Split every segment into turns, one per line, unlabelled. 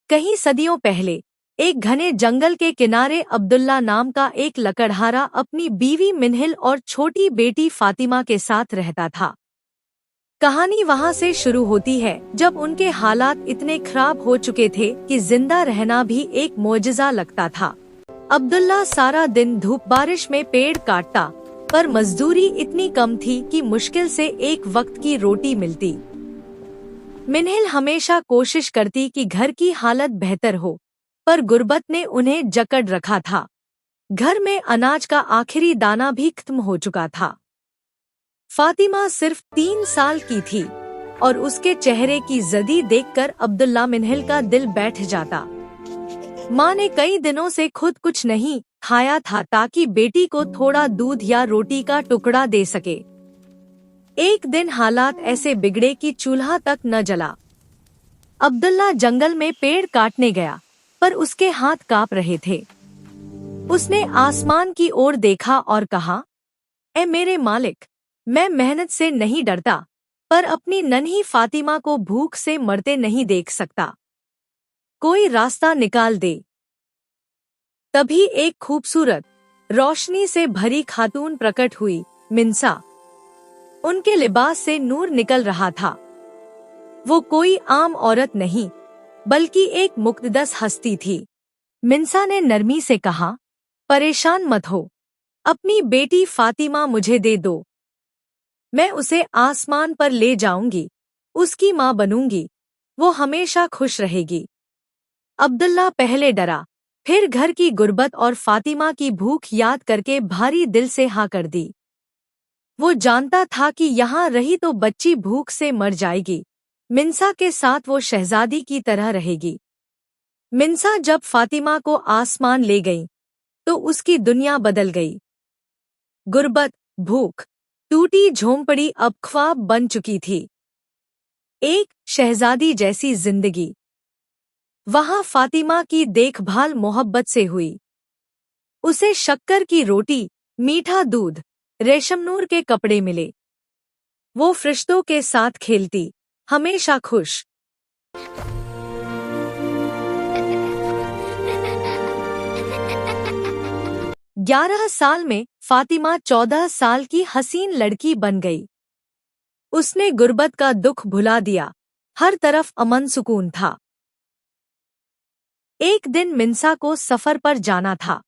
कई सदियों पहले एक घने जंगल के किनारे अब्दुल्ला नाम का एक लकड़हारा अपनी बीवी मिन्हिल और छोटी बेटी फातिमा के साथ रहता था। कहानी वहाँ से शुरू होती है जब उनके हालात इतने खराब हो चुके थे कि जिंदा रहना भी एक मोजज़ा लगता था। अब्दुल्ला सारा दिन धूप बारिश में पेड़ काटता, पर मजदूरी इतनी कम थी कि मुश्किल से एक वक्त की रोटी मिलती। मिन्हिल हमेशा कोशिश करती कि घर की हालत बेहतर हो, पर गुर्बत ने उन्हें जकड़ रखा था। घर में अनाज का आखिरी दाना भी खत्म हो चुका था। फातिमा सिर्फ 3 साल की थी और उसके चेहरे की जदी देखकर अब्दुल्ला मिन्हिल का दिल बैठ जाता। माँ ने कई दिनों से खुद कुछ नहीं खाया था ताकि बेटी को थोड़ा दूध या रोटी का टुकड़ा दे सके। एक दिन हालात ऐसे बिगड़े कि चूल्हा तक न जला। अब्दुल्ला जंगल में पेड़ काटने गया, पर उसके हाथ कांप रहे थे। उसने आसमान की ओर देखा और कहा, ए मेरे मालिक, मैं मेहनत से नहीं डरता, पर अपनी नन्ही फातिमा को भूख से मरते नहीं देख सकता। कोई रास्ता निकाल दे। तभी एक खूबसूरत, रोशनी से भरी खातून प्रकट हुई, मिन्सा। उनके लिबास से नूर निकल रहा था। वो कोई आम औरत नहीं, बल्कि एक मुक़द्दस हस्ती थी। मिन्सा ने नरमी से कहा, परेशान मत हो, अपनी बेटी फातिमा मुझे दे दो। मैं उसे आसमान पर ले जाऊंगी, उसकी माँ बनूंगी, वो हमेशा खुश रहेगी। अब्दुल्ला पहले डरा, फिर घर की गुर्बत और फातिमा की भूख याद करके भारी दिल से हाँ कर दी। वो जानता था कि यहाँ रही तो बच्ची भूख से मर जाएगी, मिन्सा के साथ वो शहजादी की तरह रहेगी। मिन्सा जब फातिमा को आसमान ले गई, तो उसकी दुनिया बदल गई। गुर्बत, भूख, टूटी झोंपड़ी अब ख्वाब बन चुकी थी। एक शहजादी जैसी जिंदगी। वहाँ फातिमा की देखभाल मोहब्बत से हुई। उसे शक्कर की रोटी, मीठा दूध, रेशमनूर के कपड़े मिले। वो फरिश्तों के साथ खेलती, हमेशा खुश। 11 साल में फातिमा 14 साल की हसीन लड़की बन गई। उसने गुर्बत का दुख भुला दिया, हर तरफ अमन सुकून था। एक दिन मिन्सा को सफर पर जाना था।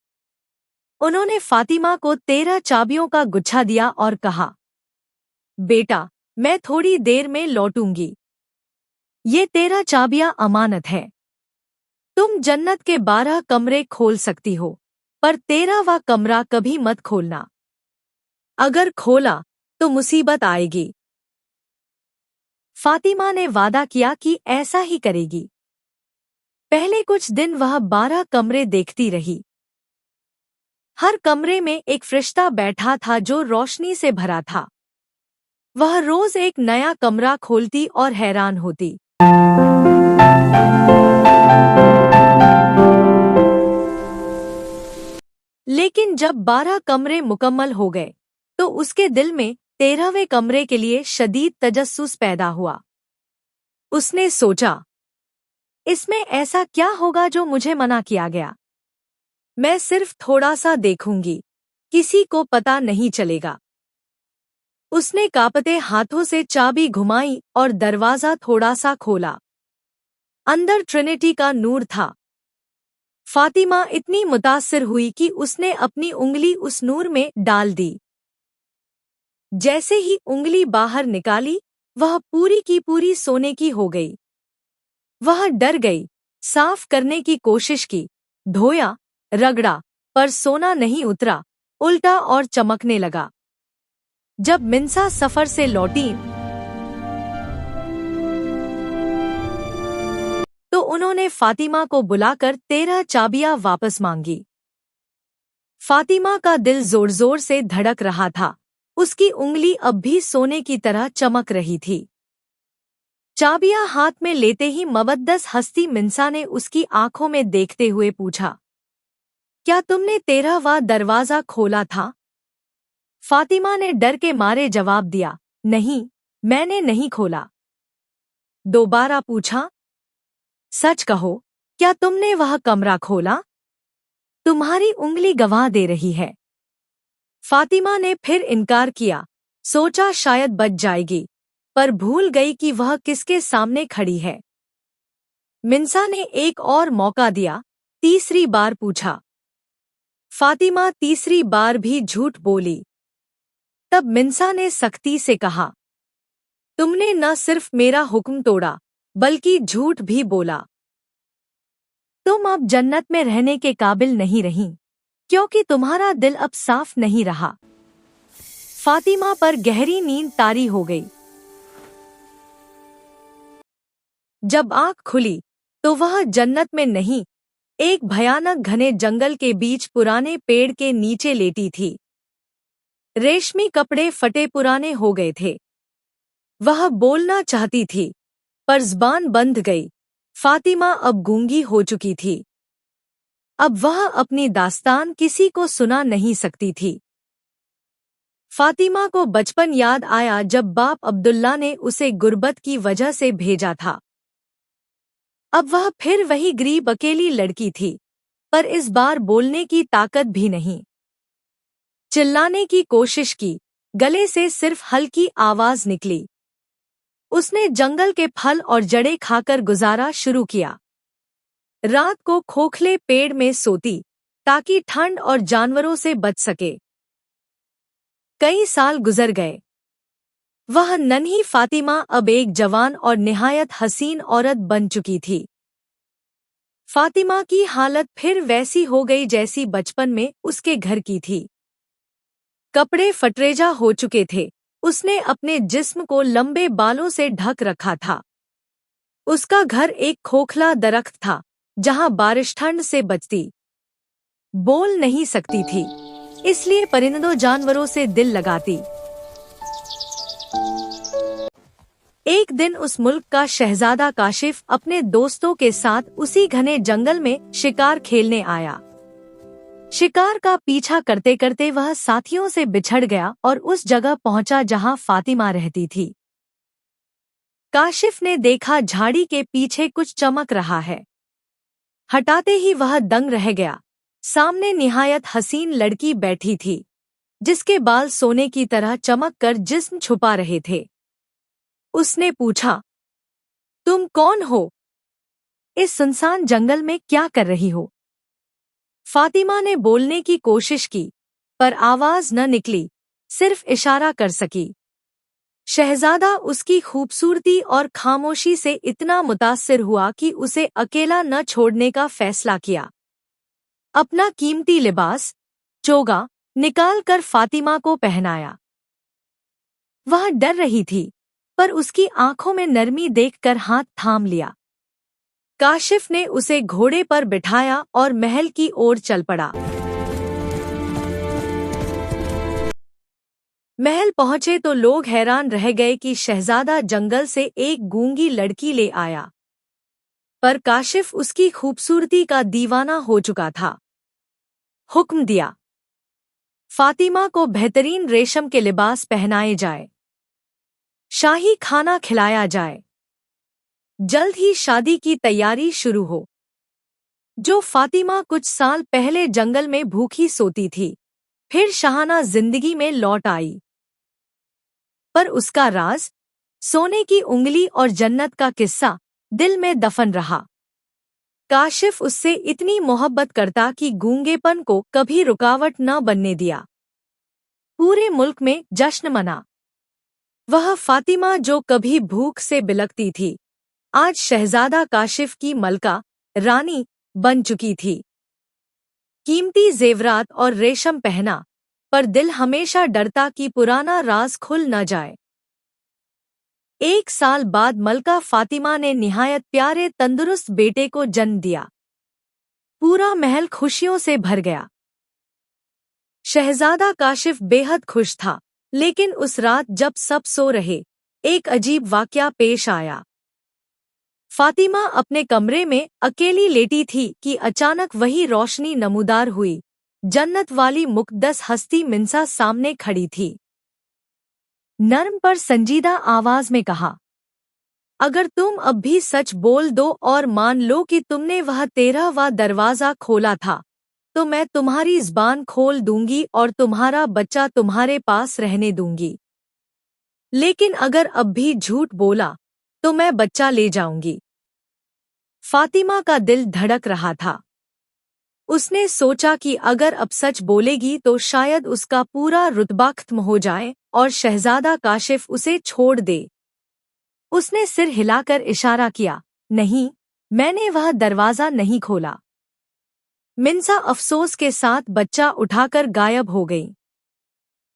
उन्होंने फातिमा को 13 चाबियों का गुच्छा दिया और कहा, बेटा, मैं थोड़ी देर में लौटूंगी। ये 13 चाबियां अमानत है। तुम जन्नत के 12 कमरे खोल सकती हो, पर 13वां कमरा कभी मत खोलना। अगर खोला तो मुसीबत आएगी। फातिमा ने वादा किया कि ऐसा ही करेगी। पहले कुछ दिन वह 12 कमरे देखती रही। हर कमरे में एक फरिश्ता बैठा था जो रोशनी से भरा था। वह रोज एक नया कमरा खोलती और हैरान होती। लेकिन जब 12 कमरे मुकम्मल हो गए, तो उसके दिल में 13वें कमरे के लिए शदीद तजस्सुस पैदा हुआ। उसने सोचा, इसमें ऐसा क्या होगा जो मुझे मना किया गया। मैं सिर्फ थोड़ा सा देखूंगी, किसी को पता नहीं चलेगा। उसने कांपते हाथों से चाबी घुमाई और दरवाजा थोड़ा सा खोला। अंदर ट्रिनिटी का नूर था। फातिमा इतनी मुतासिर हुई कि उसने अपनी उंगली उस नूर में डाल दी। जैसे ही उंगली बाहर निकाली, वह पूरी की पूरी सोने की हो गई। वह डर गई, साफ करने की कोशिश की, धोया, रगड़ा, पर सोना नहीं उतरा, उल्टा और चमकने लगा। जब मिन्सा सफर से लौटी, तो उन्होंने फातिमा को बुलाकर 13 चाबियां वापस मांगी। फातिमा का दिल जोर जोर से धड़क रहा था। उसकी उंगली अब भी सोने की तरह चमक रही थी। चाबियां हाथ में लेते ही मुक़द्दस हस्ती मिन्सा ने उसकी आंखों में देखते हुए पूछा, क्या तुमने 13वां दरवाजा खोला था? फातिमा ने डर के मारे जवाब दिया, नहीं, मैंने नहीं खोला। दोबारा पूछा, सच कहो, क्या तुमने वह कमरा खोला? तुम्हारी उंगली गवाह दे रही है। फातिमा ने फिर इनकार किया। सोचा शायद बच जाएगी, पर भूल गई कि वह किसके सामने खड़ी है। मिन्सा ने एक और मौका दिया, तीसरी बार पूछा। फातिमा तीसरी बार भी झूठ बोली। तब मिन्सा ने सख्ती से कहा, तुमने न सिर्फ मेरा हुक्म तोड़ा, बल्कि झूठ भी बोला। तुम अब जन्नत में रहने के काबिल नहीं रहीं, क्योंकि तुम्हारा दिल अब साफ नहीं रहा। फातिमा पर गहरी नींद तारी हो गई। जब आंख खुली तो वह जन्नत में नहीं, एक भयानक घने जंगल के बीच पुराने पेड़ के नीचे लेटी थी। रेशमी कपड़े फटे पुराने हो गए थे। वह बोलना चाहती थी, पर ज़बान बंद गई। फातिमा अब गूंगी हो चुकी थी। अब वह अपनी दास्तान किसी को सुना नहीं सकती थी। फातिमा को बचपन याद आया, जब बाप अब्दुल्ला ने उसे गुर्बत की वजह से भेजा था। अब वह फिर वही गरीब अकेली लड़की थी, पर इस बार बोलने की ताकत भी नहीं। चिल्लाने की कोशिश की, गले से सिर्फ हल्की आवाज निकली। उसने जंगल के फल और जड़ें खाकर गुजारा शुरू किया। रात को खोखले पेड़ में सोती, ताकि ठंड और जानवरों से बच सके। कई साल गुजर गए। वह नन्ही फातिमा अब एक जवान और निहायत हसीन औरत बन चुकी थी। फातिमा की हालत फिर वैसी हो गई जैसी बचपन में उसके घर की थी। कपड़े फटरेजा हो चुके थे। उसने अपने जिस्म को लंबे बालों से ढक रखा था। उसका घर एक खोखला दरख्त था, जहां बारिश ठंड से बचती। बोल नहीं सकती थी, इसलिए परिंदों जानवरों से दिल लगाती। एक दिन उस मुल्क का शहजादा काशिफ अपने दोस्तों के साथ उसी घने जंगल में शिकार खेलने आया। शिकार का पीछा करते करते वह साथियों से बिछड़ गया और उस जगह पहुंचा जहां फातिमा रहती थी। काशिफ ने देखा झाड़ी के पीछे कुछ चमक रहा है। हटाते ही वह दंग रह गया। सामने निहायत हसीन लड़की बैठी थी, जिसके बाल सोने की तरह चमक कर जिस्म छुपा रहे थे। उसने पूछा, तुम कौन हो? इस सुनसान जंगल में क्या कर रही हो? फातिमा ने बोलने की कोशिश की, पर आवाज न निकली, सिर्फ इशारा कर सकी। शहजादा उसकी खूबसूरती और खामोशी से इतना मुतासिर हुआ कि उसे अकेला न छोड़ने का फैसला किया। अपना कीमती लिबास, चोगा, निकालकर फातिमा को पहनाया। वह डर रही थी, पर उसकी आंखों में नरमी देखकर हाथ थाम लिया। काशिफ ने उसे घोड़े पर बिठाया और महल की ओर चल पड़ा। महल पहुंचे तो लोग हैरान रह गए कि शहजादा जंगल से एक गूंगी लड़की ले आया। पर काशिफ उसकी खूबसूरती का दीवाना हो चुका था। हुक्म दिया, फातिमा को बेहतरीन रेशम के लिबास पहनाए जाए, शाही खाना खिलाया जाए, जल्द ही शादी की तैयारी शुरू हो। जो फातिमा कुछ साल पहले जंगल में भूखी सोती थी, फिर शाहाना जिंदगी में लौट आई। पर उसका राज, सोने की उंगली और जन्नत का किस्सा, दिल में दफन रहा। काशिफ उससे इतनी मोहब्बत करता कि गूंगेपन को कभी रुकावट न बनने दिया। पूरे मुल्क में जश्न मना। वह फातिमा जो कभी भूख से बिलखती थी, आज शहजादा काशिफ की मलका, रानी बन चुकी थी। कीमती जेवरात और रेशम पहना, पर दिल हमेशा डरता कि पुराना राज खुल न जाए। 1 साल बाद मलका फातिमा ने निहायत प्यारे तंदुरुस्त बेटे को जन्म दिया। पूरा महल खुशियों से भर गया। शहजादा काशिफ बेहद खुश था, लेकिन उस रात जब सब सो रहे, एक अजीब वाकया पेश आया। फातिमा अपने कमरे में अकेली लेटी थी कि अचानक वही रोशनी नमूदार हुई। जन्नत वाली मुक़द्दस हस्ती मिन्सा सामने खड़ी थी। नर्म पर संजीदा आवाज में कहा, अगर तुम अब भी सच बोल दो और मान लो कि तुमने वह 13वां दरवाजा खोला था, तो मैं तुम्हारी ज़बान खोल दूंगी और तुम्हारा बच्चा तुम्हारे पास रहने दूंगी। लेकिन अगर अब भी झूठ बोला, तो मैं बच्चा ले जाऊंगी। फातिमा का दिल धड़क रहा था। उसने सोचा कि अगर अब सच बोलेगी तो शायद उसका पूरा रुतबा खत्म हो जाए और शहजादा काशिफ उसे छोड़ दे। उसने सिर हिलाकर इशारा किया, नहीं, मैंने वह दरवाजा नहीं खोला। मिन्सा अफसोस के साथ बच्चा उठाकर गायब हो गई।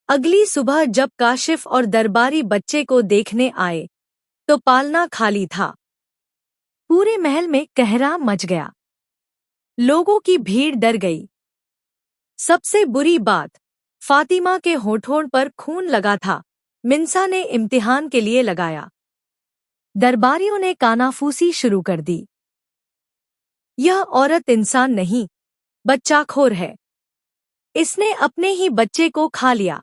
अगली सुबह जब काशिफ और दरबारी बच्चे को देखने आए, तो पालना खाली था। पूरे महल में कहराम मच गया। लोगों की भीड़ डर गई। सबसे बुरी बात, फातिमा के होठों पर खून लगा था। मिन्सा ने इम्तिहान के लिए लगाया। दरबारियों ने कानाफूसी शुरू कर दी। यह औरत इंसान नहीं, बच्चाखोर है। इसने अपने ही बच्चे को खा लिया।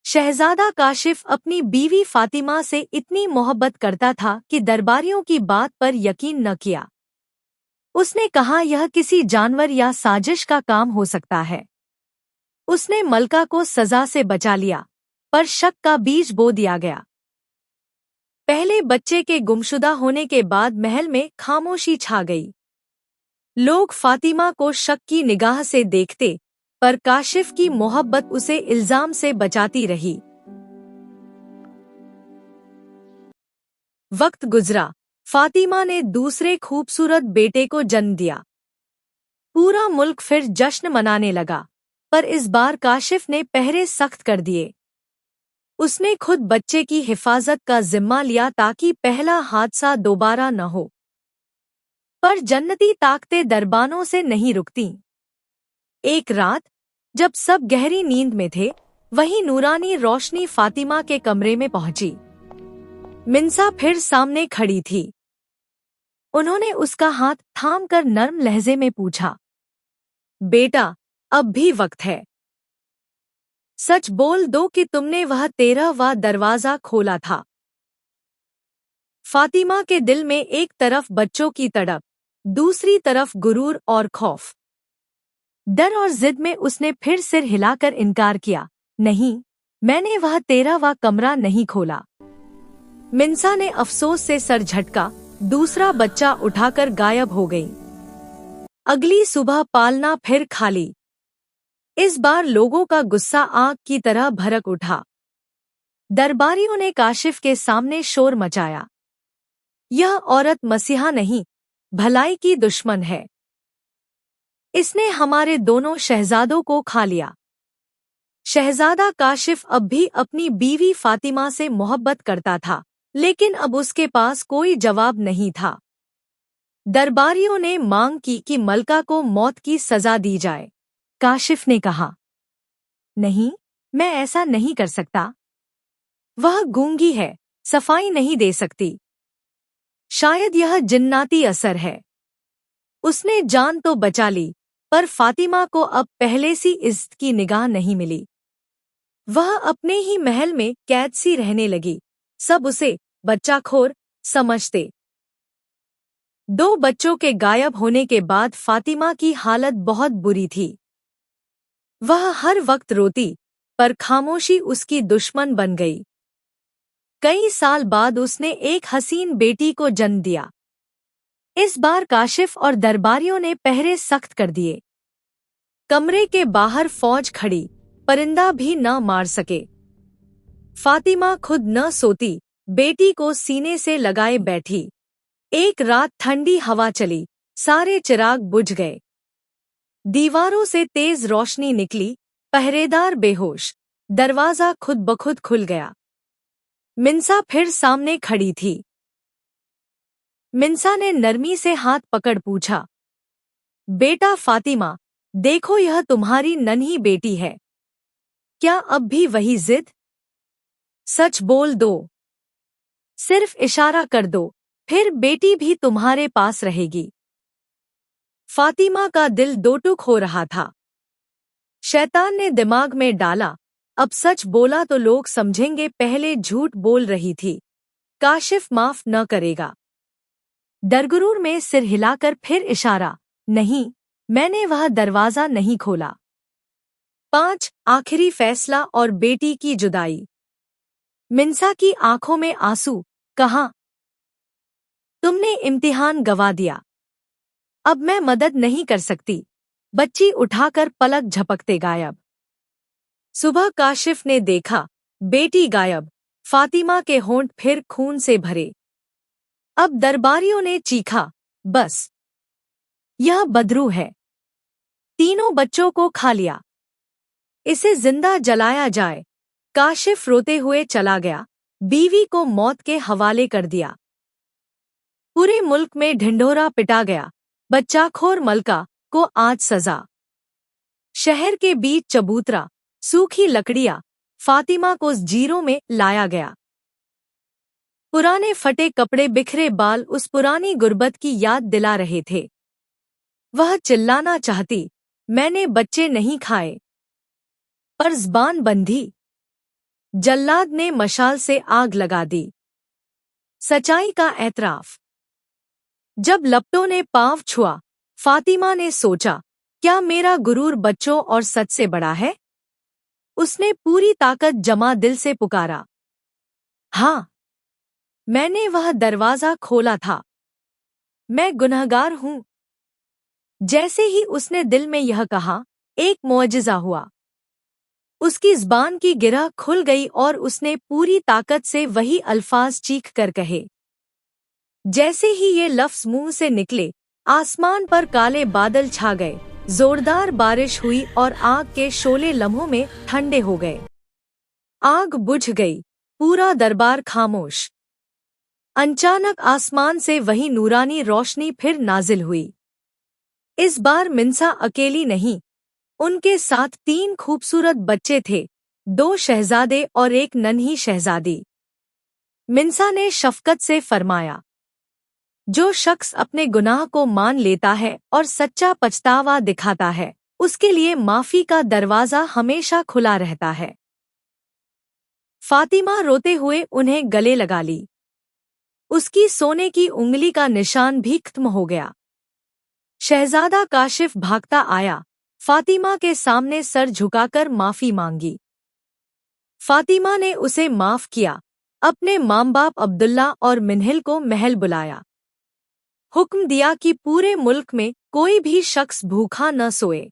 शहजादा काशिफ अपनी बीवी फातिमा से इतनी मोहब्बत करता था कि दरबारियों की बात पर यकीन न किया। उसने कहा यह किसी जानवर या साजिश का काम हो सकता है। उसने मलका को सजा से बचा लिया, पर शक का बीज बो दिया गया। पहले बच्चे के गुमशुदा होने के बाद महल में खामोशी छा गई। लोग फातिमा को शक की निगाह से देखते, पर काशिफ की मोहब्बत उसे इल्जाम से बचाती रही। वक्त गुजरा। फातिमा ने दूसरे खूबसूरत बेटे को जन्म दिया। पूरा मुल्क फिर जश्न मनाने लगा, पर इस बार काशिफ ने पहरे सख्त कर दिए। उसने खुद बच्चे की हिफाजत का जिम्मा लिया ताकि पहला हादसा दोबारा न हो। पर जन्नती ताकतें दरबानों से नहीं रुकती। एक रात, जब सब गहरी नींद में थे, वही नूरानी रोशनी फातिमा के कमरे में पहुंची। मिन्सा फिर सामने खड़ी थी। उन्होंने उसका हाथ थामकर नर्म लहजे में पूछा, बेटा, अब भी वक्त है। सच बोल दो कि तुमने वह 13वां दरवाजा खोला था। फातिमा के दिल में एक तरफ बच्चों की तड़प, दूसरी तरफ गुरूर और खौफ। डर और जिद में उसने फिर सिर हिलाकर इनकार किया, नहीं, मैंने वह 13वां कमरा नहीं खोला। मिन्सा ने अफसोस से सर झटका। दूसरा बच्चा उठाकर गायब हो गई। अगली सुबह पालना फिर खाली। इस बार लोगों का गुस्सा आग की तरह भड़क उठा। दरबारियों ने काशिफ के सामने शोर मचाया, यह औरत मसीहा नहीं, भलाई की दुश्मन है। इसने हमारे दोनों शहजादों को खा लिया। शहजादा काशिफ अब भी अपनी बीवी फातिमा से मोहब्बत करता था, लेकिन अब उसके पास कोई जवाब नहीं था। दरबारियों ने मांग की कि मलका को मौत की सजा दी जाए। काशिफ ने कहा, नहीं, मैं ऐसा नहीं कर सकता। वह गूंगी है, सफाई नहीं दे सकती। शायद यह जिन्नाती असर है। उसने जान तो बचा ली, पर फातिमा को अब पहले सी इज्जत की निगाह नहीं मिली। वह अपने ही महल में कैद सी रहने लगी। सब उसे बच्चाखोर समझते। 2 बच्चों के गायब होने के बाद फातिमा की हालत बहुत बुरी थी। वह हर वक्त रोती, पर खामोशी उसकी दुश्मन बन गई। कई साल बाद उसने एक हसीन बेटी को जन्म दिया। इस बार काशिफ और दरबारियों ने पहरे सख्त कर दिए। कमरे के बाहर फौज खड़ी, परिंदा भी न मार सके। फातिमा खुद न सोती, बेटी को सीने से लगाए बैठी। एक रात ठंडी हवा चली, सारे चिराग बुझ गए। दीवारों से तेज रोशनी निकली, पहरेदार बेहोश। दरवाजा खुद ब खुद खुल गया। मिन्सा फिर सामने खड़ी थी। मिन्सा ने नरमी से हाथ पकड़ पूछा, बेटा फातिमा, देखो यह तुम्हारी नन्ही बेटी है। क्या अब भी वही जिद? सच बोल दो। सिर्फ इशारा कर दो, फिर बेटी भी तुम्हारे पास रहेगी। फातिमा का दिल दो टुक हो रहा था। शैतान ने दिमाग में डाला, अब सच बोला तो लोग समझेंगे पहले झूठ बोल रही थी। काशिफ माफ न करेगा। डरगुरूर में सिर हिलाकर फिर इशारा, नहीं, मैंने वह दरवाजा नहीं खोला। 5 आखिरी फैसला और बेटी की जुदाई। मिन्सा की आंखों में आंसू। कहा, तुमने इम्तिहान गवा दिया। अब मैं मदद नहीं कर सकती। बच्ची उठाकर पलक झपकते गायब। सुबह काशिफ ने देखा, बेटी गायब। फातिमा के होंठ फिर खून से भरे। अब दरबारियों ने चीखा, बस, यह बदरू है। तीनों बच्चों को खा लिया। इसे जिंदा जलाया जाए। काशिफ रोते हुए चला गया, बीवी को मौत के हवाले कर दिया। पूरे मुल्क में ढिंढोरा पिटा गया, बच्चाखोर मलका को आज सजा। शहर के बीच चबूतरा, सूखी लकड़ियां, फातिमा को जीरों में लाया गया। पुराने फटे कपड़े, बिखरे बाल उस पुरानी गुर्बत की याद दिला रहे थे। वह चिल्लाना चाहती, मैंने बच्चे नहीं खाए, पर ज़बान बंधी। जल्लाद ने मशाल से आग लगा दी। सच्चाई का एतराफ। जब लपटों ने पांव छुआ, फातिमा ने सोचा, क्या मेरा गुरूर बच्चों और सच से बड़ा है? उसने पूरी ताकत जमा दिल से पुकारा, हाँ, मैंने वह दरवाजा खोला था। मैं गुनहगार हूँ। जैसे ही उसने दिल में यह कहा, एक मुअजिज़ा हुआ। उसकी ज़बान की गिरह खुल गई और उसने पूरी ताकत से वही अल्फाज चीख कर कहे। जैसे ही ये लफ्ज़ मुंह से निकले, आसमान पर काले बादल छा गए, जोरदार बारिश हुई और आग के शोले लम्हों में ठंडे हो गए। आग बुझ गई, पूरा दरबार खामोश। अचानक आसमान से वही नूरानी रोशनी फिर नाजिल हुई। इस बार मिन्सा अकेली नहीं, उनके साथ 3 खूबसूरत बच्चे थे, 2 शहजादे और एक नन्ही शहजादी। मिन्सा ने शफकत से फरमाया, जो शख्स अपने गुनाह को मान लेता है और सच्चा पछतावा दिखाता है, उसके लिए माफी का दरवाजा हमेशा खुला रहता है। फातिमा रोते हुए उन्हें गले लगा ली। उसकी सोने की उंगली का निशान भी खत्म हो गया। शहजादा काशिफ भागता आया, फातिमा के सामने सर झुकाकर माफी मांगी। फातिमा ने उसे माफ किया, अपने माँ बाप अब्दुल्ला और मिन्हिल को महल बुलाया। हुक्म दिया कि पूरे मुल्क में कोई भी शख्स भूखा न सोए।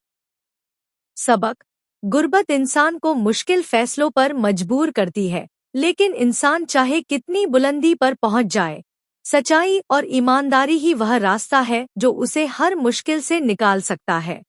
सबक, गुर्बत इंसान को मुश्किल फैसलों पर मजबूर करती है, लेकिन इंसान चाहे कितनी बुलंदी पर पहुंच जाए, सच्चाई और ईमानदारी ही वह रास्ता है जो उसे हर मुश्किल से निकाल सकता है।